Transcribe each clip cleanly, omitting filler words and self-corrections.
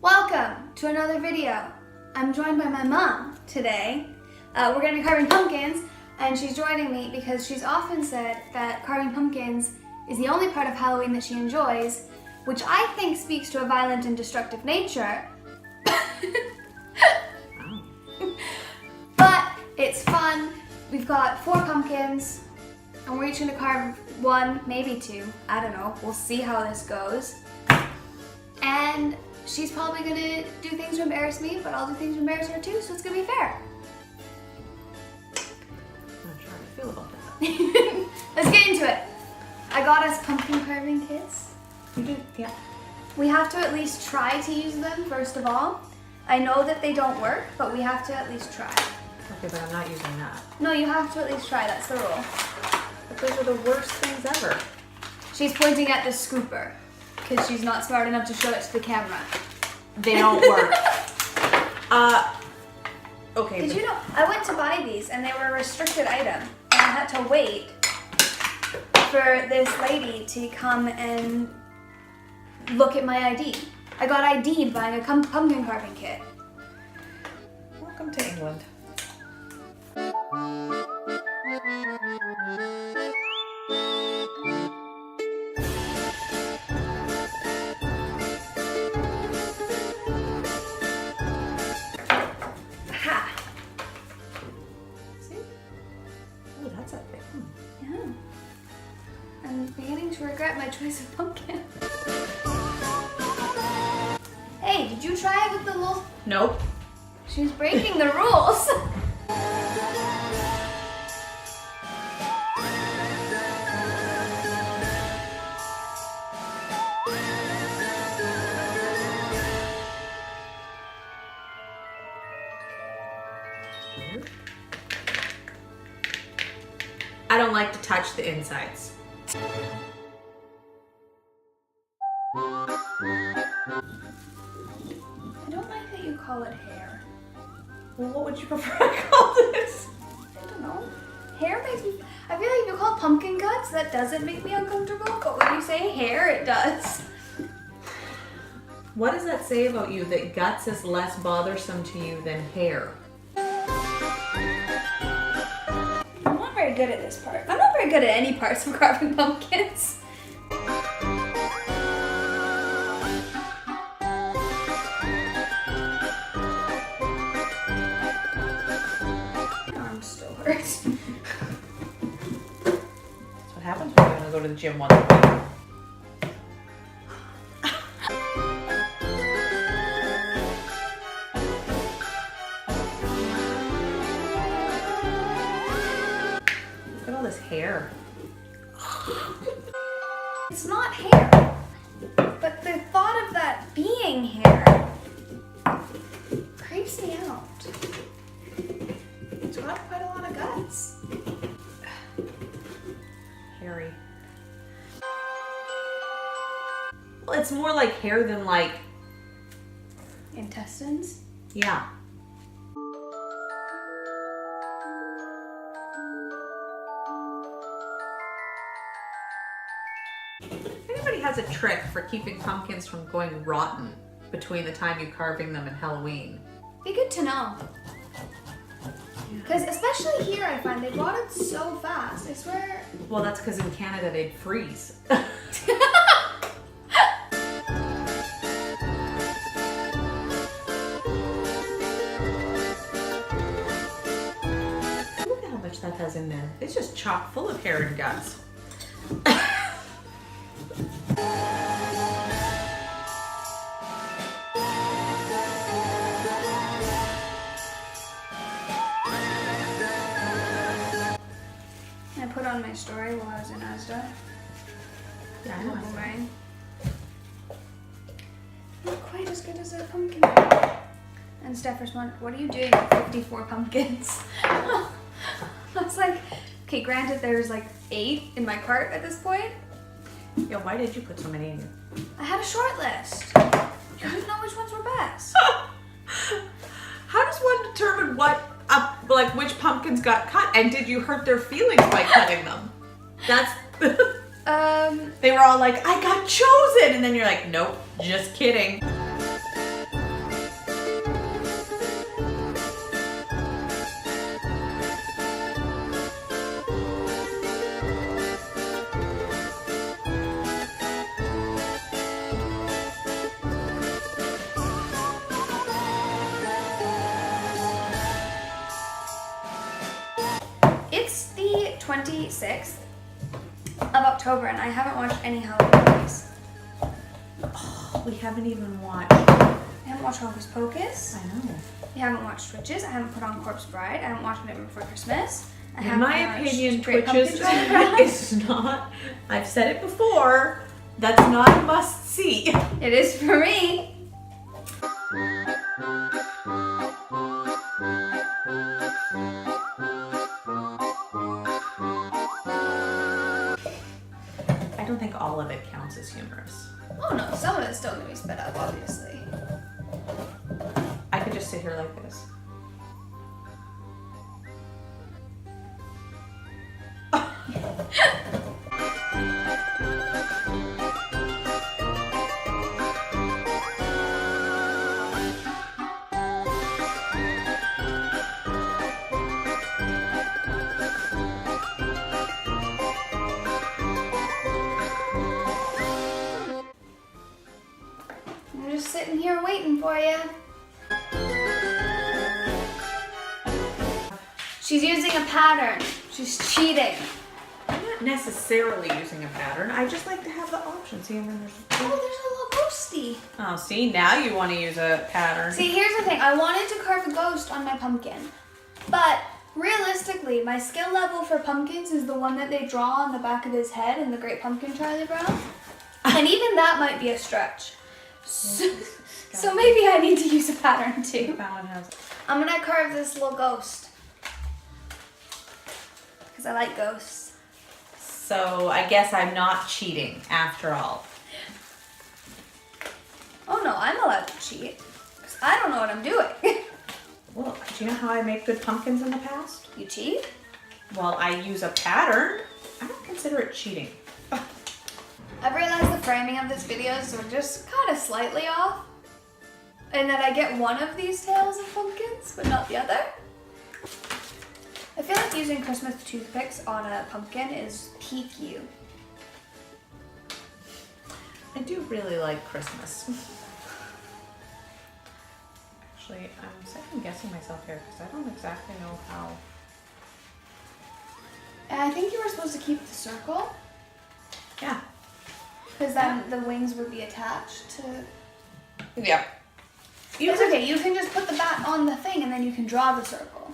Welcome to another video. I'm joined by my mom today. We're going to be carving pumpkins, and she's joining me because she's often said that carving pumpkins is the only part of Halloween that she enjoys, which I think speaks to a violent and destructive nature. But it's fun. We've got 4 pumpkins, and we're each going to carve 1, maybe 2. I don't know. We'll see how this goes. And she's probably gonna do things to embarrass me, but I'll do things to embarrass her too, so it's gonna be fair. I'm not sure how I feel about that. Let's get into it. I got us pumpkin carving kits. You did? Yeah. We have to at least try to use them, first of all. I know that they don't work, but we have to at least try. Okay, but I'm not using that. No, you have to at least try, that's the rule. But those are the worst things ever. She's pointing at the scooper, because she's not smart enough to show it to the camera. They don't work. Okay. Did you know, I went to buy these and they were a restricted item. And I had to wait for this lady to come and look at my ID. I got ID'd buying a pumpkin carving kit. Welcome to England. Ha! See? Oh, that's a big one. Yeah. I'm beginning to regret my choice of pumpkin. Hey, did you try it with the little... Nope. She's breaking the rules. I don't like to touch the insides. I don't like that you call it hair. Well, what would you prefer I call this? I don't know. Hair makes me... I feel like if you call it pumpkin guts, that doesn't make me uncomfortable, but when you say hair, it does. What does that say about you that guts is less bothersome to you than hair? I'm not very good at this part. I'm not very good at any parts of carving pumpkins. My arm still hurts. That's what happens when you want to go to the gym once a week. Look at all this hair. It's not hair, but the thought of that being hair creeps me out. It's got quite a lot of guts. Hairy. Well, it's more like hair than like, Intestines? yeah. If anybody has a trick for keeping pumpkins from going rotten between the time you're carving them and Halloween. Be good to know. Because especially here, I find they rot it so fast. I swear. Well, that's because in Canada they'd freeze. Look at how much that has in there. It's just chock full of hair and guts. I put on my story while I was in Asda. Yeah, I know. Boomerang. Not quite as good as a pumpkin. And Steph responded, "What are you doing with 54 pumpkins?" I was like, okay, granted there's like 8 in my cart at this point. Yeah, why did you put so many in here? I had a short list. I didn't know which ones were best. How does one determine like which pumpkins got cut? And did you hurt their feelings by cutting them? That's They were all like, I got chosen, and then you're like, nope, just kidding. 26th of October and I haven't watched any Halloween movies. Oh, we haven't even watched. I haven't watched Hocus Pocus. I know. We haven't watched Twitches. I haven't put on Corpse Bride. I haven't watched Nightmare Before Christmas. I In haven't my watched opinion, Great Twitches Pumpkin Charlie is not. I've said it before. That's not a must see. It is for me. I don't think all of it counts as humorous. Oh no, some of it's still gonna be sped up, obviously. I could just sit here like this. I'm just sitting here waiting for you. She's using a pattern. She's cheating. I'm not necessarily using a pattern. I just like to have the option. See, and then there's. Oh, there's a little ghosty. Oh, see, now you want to use a pattern. See, here's the thing. I wanted to carve a ghost on my pumpkin, but realistically, my skill level for pumpkins is the one that they draw on the back of his head in the Great Pumpkin Charlie Brown, and even that might be a stretch. So maybe I need to use a pattern too. That one has. I'm gonna carve this little ghost because I like ghosts. So I guess I'm not cheating after all. Oh no, I'm allowed to cheat because I don't know what I'm doing. Well, do you know how I make good pumpkins in the past? You cheat? Well, I use a pattern. I don't consider it cheating. I've realized the framing of this video is just kind of slightly off. And that I get one of these tails of pumpkins, but not the other. I feel like using Christmas toothpicks on a pumpkin is peak you. I do really like Christmas. Actually, I'm second guessing myself here because I don't exactly know how. And I think you were supposed to keep the circle, Yeah. because then the wings would be attached to... Yeah. It's okay, you can just put the bat on the thing and then you can draw the circle.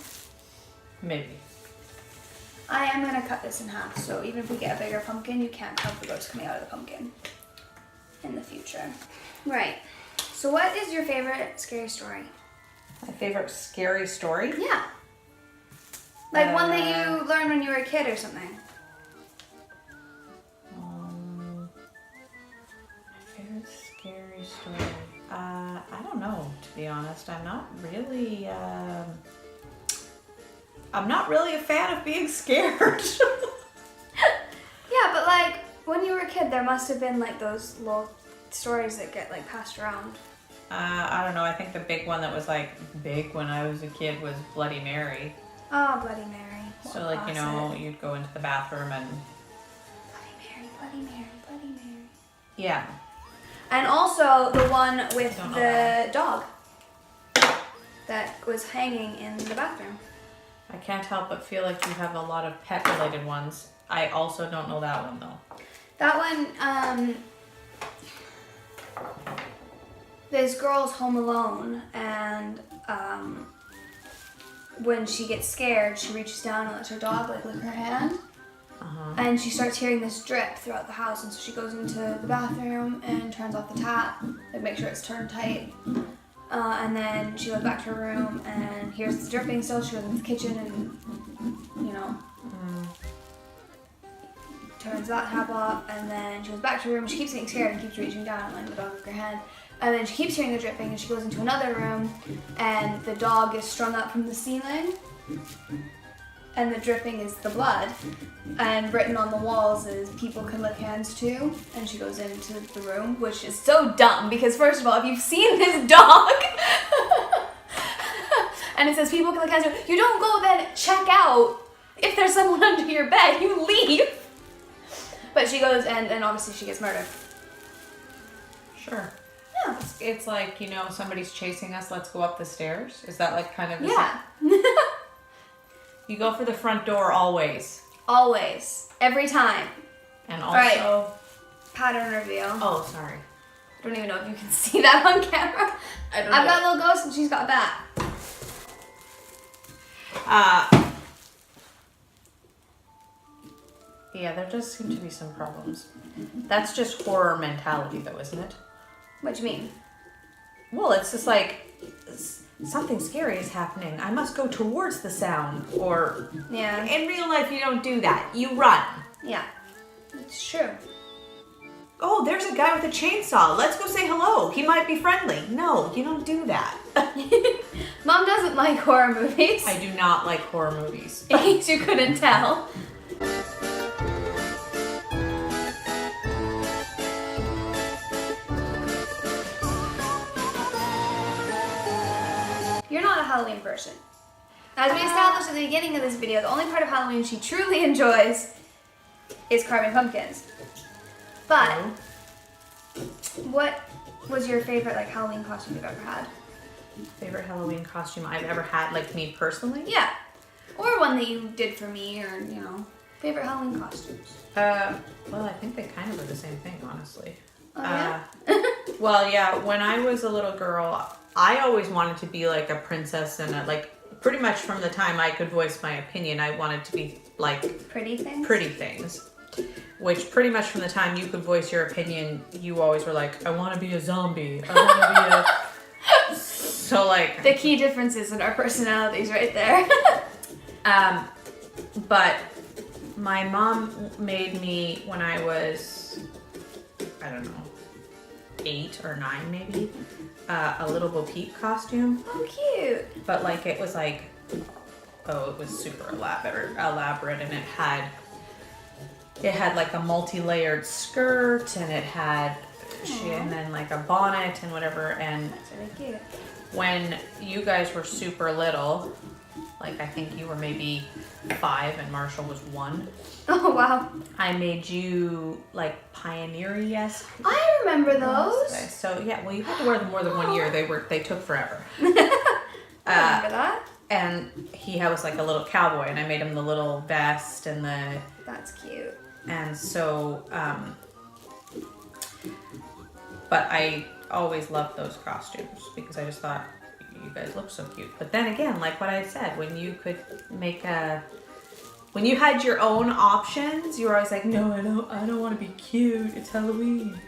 Maybe. I am going to cut this in half, so even if we get a bigger pumpkin, you can't have the ghost coming out of the pumpkin in the future. Right. So what is your favorite scary story? My favorite scary story? Yeah. Like one that you learned when you were a kid or something. My favorite scary story. I don't know, to be honest. I'm not really a fan of being scared. Yeah, but like when you were a kid, there must have been like those little stories that get like passed around. I don't know. I think the big one that was like big when I was a kid was Bloody Mary. Oh, Bloody Mary. So like, you know, you'd go into the bathroom and Bloody Mary, Bloody Mary, Bloody Mary. yeah. And also the one with Don't know the dog that was hanging in the bathroom. I can't help but feel like you have a lot of pet related ones. I also don't know that one though. That one, this girl's home alone and when she gets scared, she reaches down and lets her dog like lick her hand. And she starts hearing this drip throughout the house, and so she goes into the bathroom and turns off the tap, like make sure it's turned tight. And then she goes back to her room and hears the dripping still. She goes into the kitchen and, you know, turns that tap off, and then she goes back to her room. She keeps getting scared and keeps reaching down and letting the dog lick her hand. And then she keeps hearing the dripping, and she goes into another room, and the dog is strung up from the ceiling. And the dripping is the blood, and written on the walls is people can lick hands too. And she goes into the room, which is so dumb because first of all, if you've seen this dog, and it says people can lick hands too, you don't go then check out if there's someone under your bed, you leave. But she goes and obviously she gets murdered. Sure. Yeah. It's like, you know, somebody's chasing us, let's go up the stairs. Is that like kind of the Yeah. You go for the front door always. Always. Every time. And also... right. Pattern reveal. Oh, sorry. Don't even know if you can see that on camera. I've got a little ghost and she's got a bat. Yeah, there does seem to be some problems. That's just horror mentality, though, isn't it? What do you mean? Well, it's just like something scary is happening. I must go towards the sound. Or Yeah. in real life, you don't do that. You run. Yeah. It's true. Oh, there's a guy with a chainsaw. Let's go say hello. He might be friendly. No, you don't do that. Mom doesn't like horror movies. I do not like horror movies. In case you couldn't tell. You're not a Halloween person. As we established at the beginning of this video, the only part of Halloween she truly enjoys is carving pumpkins. But what was your favorite like Halloween costume you've ever had? Favorite Halloween costume I've ever had, like me personally? Yeah. Or one that you did for me, or, you know, favorite Halloween costumes. Well, I think they kind of are the same thing, honestly. Oh, yeah? Well, yeah, when I was a little girl, I always wanted to be like a princess and pretty much from the time I could voice my opinion, I wanted to be like Pretty things? pretty things. Which pretty much from the time you could voice your opinion, you always were like, I want to be a zombie. I want to be a... So like... The key differences in our personalities right there. But my mom made me, when I was, I don't know, 8 or 9 maybe, a little Bo Peep costume. Oh, cute. But like it was like, it was super elaborate, and it had like a multi-layered skirt, and it had and then like a bonnet and whatever. And That's really cute. when you guys were super little, like I think you were maybe 5 and Marshall was 1, Oh, wow. I made you like pioneer-esque. I remember those. So yeah, well you had to wear them more than 1 year. They took forever. I remember that. And he was like a little cowboy, and I made him the little vest and That's cute. and so but I always loved those costumes because I just thought you guys look so cute. But then again, like what I said, when you could when you had your own options, you were always like, no, I don't want to be cute. It's Halloween.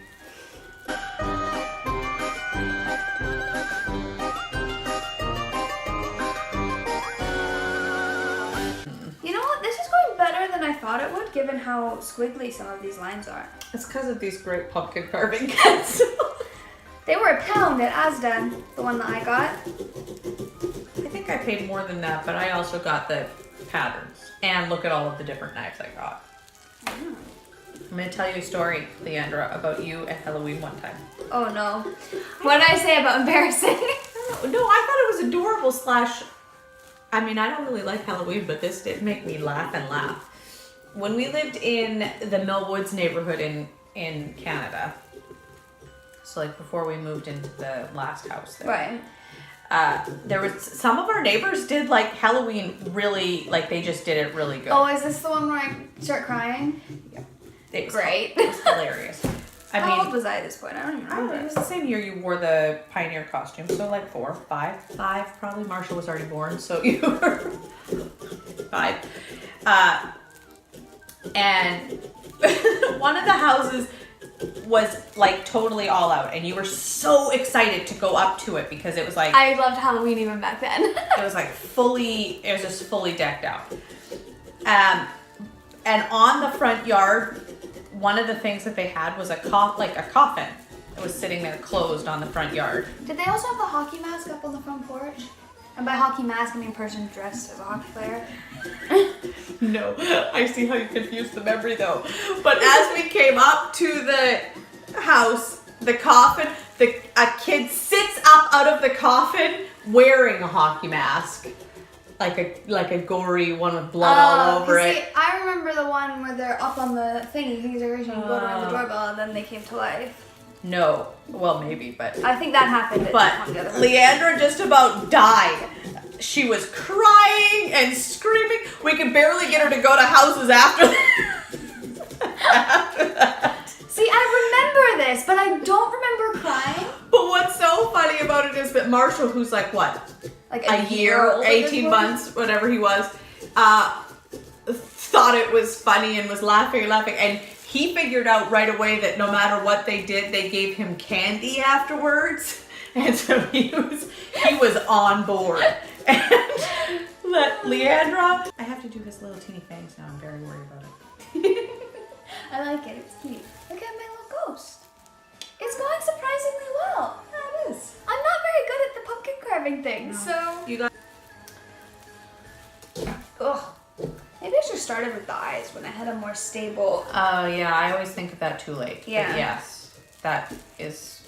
You know what? This is going better than I thought it would, given how squiggly some of these lines are. It's because of these great pumpkin carving kits. They were £1 at Asda, the one that I got. I think I paid more than that, but I also got the patterns. And look at all of the different knives I got. I'm going to tell you a story, Leandra, about you at Halloween one time. Oh no. What did I say about embarrassing? No, I thought it was adorable / I mean, I don't really like Halloween, but this did make me laugh and laugh. When we lived in the Mill Woods neighborhood in Canada, so like before we moved into the last house there. Right. There was some of our neighbors did like Halloween really, like they just did it really good. Oh, is this the one where I start crying? It was Great. It was hilarious. How old was I at this point? I don't even I don't know, it remember. was the same year you wore the pioneer costume, so like 4, 5 probably. Marshall was already born, so you were 5. And one of the houses was like totally all out, and you were so excited to go up to it because it was like I loved Halloween even back then. it was just fully decked out. And on the front yard, one of the things that they had was a coffin. It was sitting there closed on the front yard. Did they also have the hockey mask up on the front porch? And by hockey mask, I mean person dressed as a hockey player. No, I see how you confused the memory though. But as we came up to the house, the coffin, a kid sits up out of the coffin wearing a hockey mask. Like a gory one with blood all over see, it. I remember the one where they're up on the thingy, decoration, you go to ring the doorbell, and then they came to life. No, well maybe, but I think that happened. At But one of the other ones. Leandra just about died She was crying and screaming. We could barely get her to go to houses after that. See, I remember this, but I don't remember crying. But what's so funny about it is that Marshall, who's like what? Like A year, old at this 18 point? months, whatever he was, thought it was funny and was laughing and laughing. And he figured out right away that no matter what they did, they gave him candy afterwards. And so he was on board. And let Leandra, I have to do his little teeny fangs now. I'm very worried about it. I like it. It's cute. Look at my little ghost. It's going surprisingly well. Yeah, it is. I'm not very good at the pumpkin carving thing, so. You got. Ugh. Maybe I should have started with the eyes when I had a more stable. Oh yeah, I always think of that too late. Yeah. But yes, that is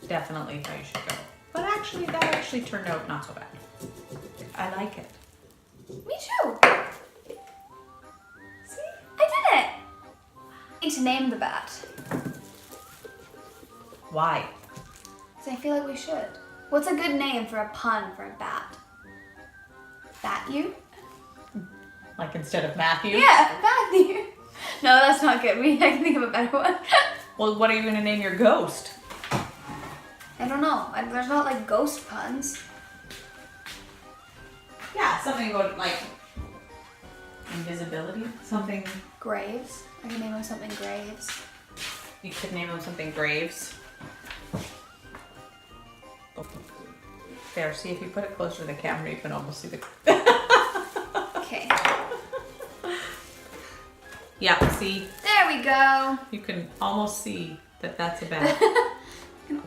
definitely how you should go. But actually, that actually turned out not so bad. I like it. Me too. See? I did it. I need to name the bat. Why? So I feel like we should. What's a good name for a pun for a bat? Bat you? Like instead of Matthew? Yeah, Matthew. No, that's not good. I can think of a better one. Well, what are you going to name your ghost? I don't know. There's not like ghost puns. Yeah, something about like invisibility. Something. Graves. I can name him something Graves. You could name him something Graves. There, see if you put it closer to the camera, you can almost see the. Okay. Yeah, see, There we go. you can almost see that that's a bat. You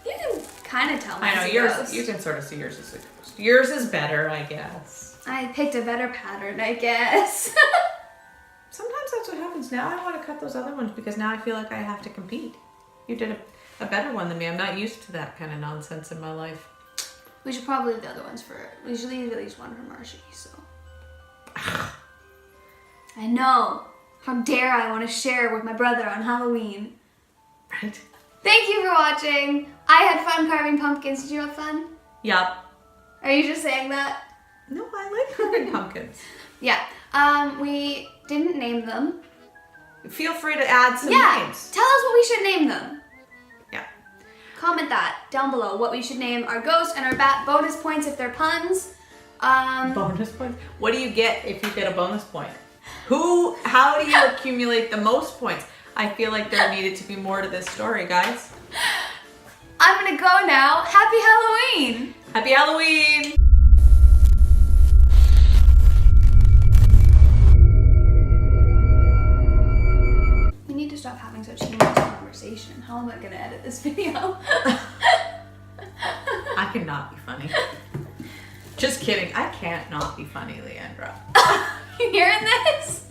can kind of tell. I know mine's a yours. ghost. You can sort of see yours as a ghost. Yours is better, I guess. I picked a better pattern, I guess. Sometimes that's what happens. Now I want to cut those other ones because now I feel like I have to compete. You did a better one than me. I'm not used to that kind of nonsense in my life. We should probably leave the other ones for. We should leave at least one for Marshy. So. I know. How dare I want to share with my brother on Halloween? Right? Thank you for watching. I had fun carving pumpkins. Did you have fun? Yup. Are you just saying that? No, I like carving pumpkins. Yeah. We didn't name them. Feel free to add some Yeah. names. Tell us what we should name them. Yeah. Comment that down below what we should name our ghost and our bat. Bonus points if they're puns. Bonus points. What do you get if you get a bonus point? How do you accumulate the most points? I feel like there needed to be more to this story, guys. I'm gonna go now. Happy Halloween! Happy Halloween! We need to stop having such humorous conversation. How am I gonna edit this video? I cannot be funny. Just kidding. I can't not be funny, Leandra. You hearing this?